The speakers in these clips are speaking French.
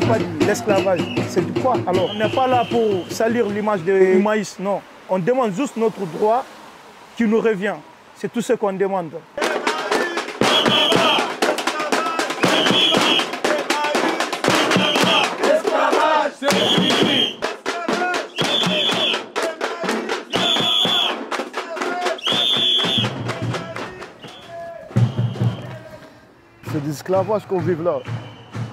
pas de l'esclavage, c'est du quoi alors? On n'est pas là pour salir l'image du maïs, non. On demande juste notre droit qui nous revient. C'est tout ce qu'on demande. C'est de l'esclavage qu'on vit là.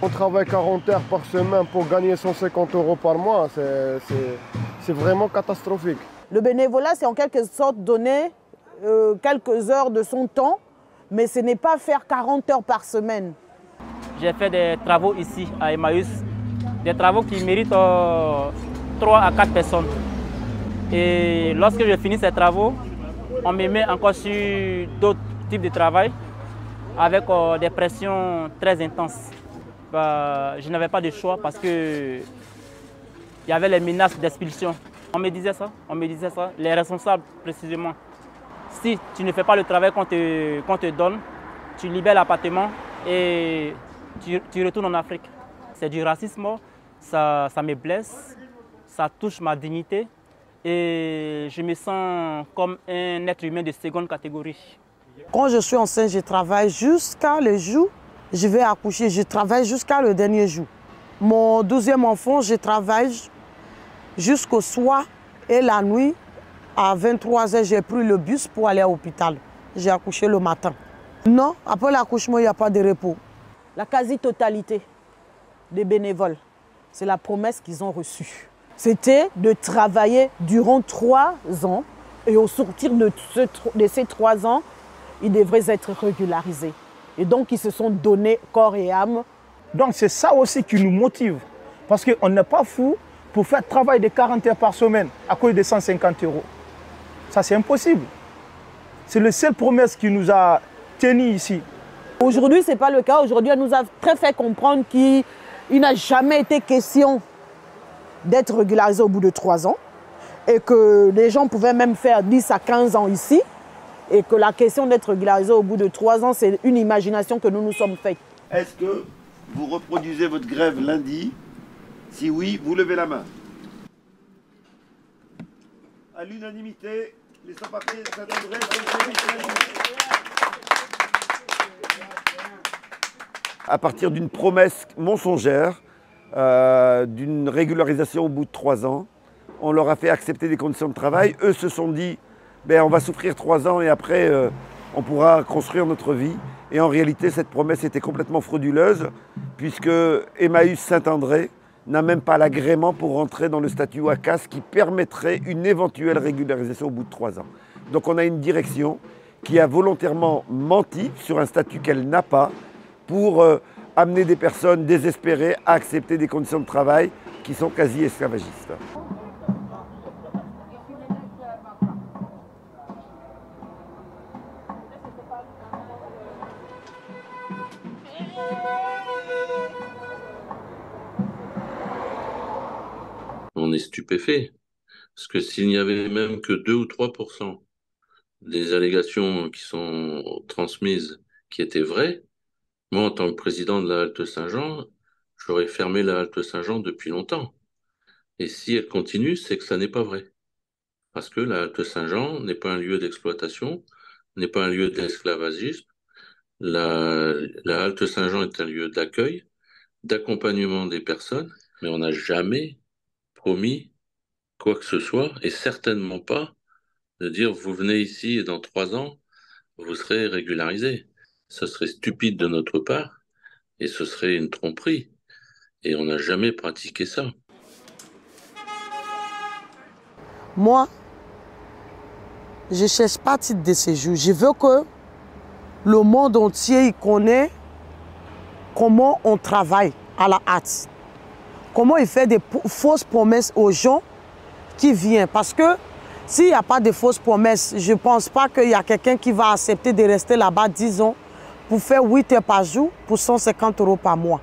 On travaille 40 heures par semaine pour gagner 150 € par mois. C'est vraiment catastrophique. Le bénévolat, c'est en quelque sorte donner quelques heures de son temps, mais ce n'est pas faire 40 heures par semaine. J'ai fait des travaux ici à Emmaüs, des travaux qui méritent 3 à 4 personnes. Et lorsque je finis ces travaux, on me met encore sur d'autres types de travail avec des pressions très intenses. Je n'avais pas de choix parce qu'il y avait les menaces d'expulsion. On me disait ça, les responsables précisément. Si tu ne fais pas le travail qu'on te donne, tu libères l'appartement et tu retournes en Afrique. C'est du racisme, ça me blesse, ça touche ma dignité et je me sens comme un être humain de seconde catégorie. Quand je suis enceinte, je travaille jusqu'à le jour où je vais accoucher. Je travaille jusqu'à le dernier jour. Mon 12e enfant, je travaille jusqu'au soir et la nuit. À 23 h, j'ai pris le bus pour aller à l'hôpital. J'ai accouché le matin. Non, après l'accouchement, il n'y a pas de repos. La quasi-totalité des bénévoles, c'est la promesse qu'ils ont reçue. C'était de travailler durant 3 ans et au sortir de ces 3 ans, ils devraient être régularisés. Et donc, ils se sont donnés corps et âme. Donc, c'est ça aussi qui nous motive. Parce qu'on n'est pas fou pour faire travail de 40 heures par semaine à cause de 150 €. Ça, c'est impossible. C'est la seule promesse qui nous a tenus ici. Aujourd'hui, ce n'est pas le cas. Aujourd'hui, elle nous a très fait comprendre qu'il n'a jamais été question d'être régularisé au bout de 3 ans et que les gens pouvaient même faire 10 à 15 ans ici et que la question d'être régularisé au bout de 3 ans, c'est une imagination que nous nous sommes faite. Est-ce que vous reproduisez votre grève lundi? Si oui, vous levez la main. À l'unanimité, les sans-papiers s'attendraient. À partir d'une promesse mensongère, d'une régularisation au bout de 3 ans, on leur a fait accepter des conditions de travail. Eux se sont dit, ben, on va souffrir 3 ans et après, on pourra construire notre vie. Et en réalité, cette promesse était complètement frauduleuse, puisque Emmaüs Saint-André n'a même pas l'agrément pour rentrer dans le statut ACAS qui permettrait une éventuelle régularisation au bout de 3 ans. Donc on a une direction qui a volontairement menti sur un statut qu'elle n'a pas pour amener des personnes désespérées à accepter des conditions de travail qui sont quasi esclavagistes. On est stupéfait, parce que s'il n'y avait même que 2 ou 3% des allégations qui sont transmises qui étaient vraies, moi, en tant que président de la Halte Saint-Jean, j'aurais fermé la Halte Saint-Jean depuis longtemps. Et si elle continue, c'est que ça n'est pas vrai. Parce que la Halte Saint-Jean n'est pas un lieu d'exploitation, n'est pas un lieu d'esclavagisme. La Halte Saint-Jean est un lieu d'accueil, d'accompagnement des personnes, mais on n'a jamais promis quoi que ce soit, et certainement pas de dire vous venez ici et dans 3 ans, vous serez régularisé. Ce serait stupide de notre part, et ce serait une tromperie. Et on n'a jamais pratiqué ça. Moi, je ne cherche pas titre de séjour. Je veux que le monde entier connaisse comment on travaille à la hâte. Comment il fait des fausses promesses aux gens qui viennent. Parce que s'il n'y a pas de fausses promesses, je ne pense pas qu'il y a quelqu'un qui va accepter de rester là-bas 10 ans pour faire 8 heures par jour pour 150 € par mois.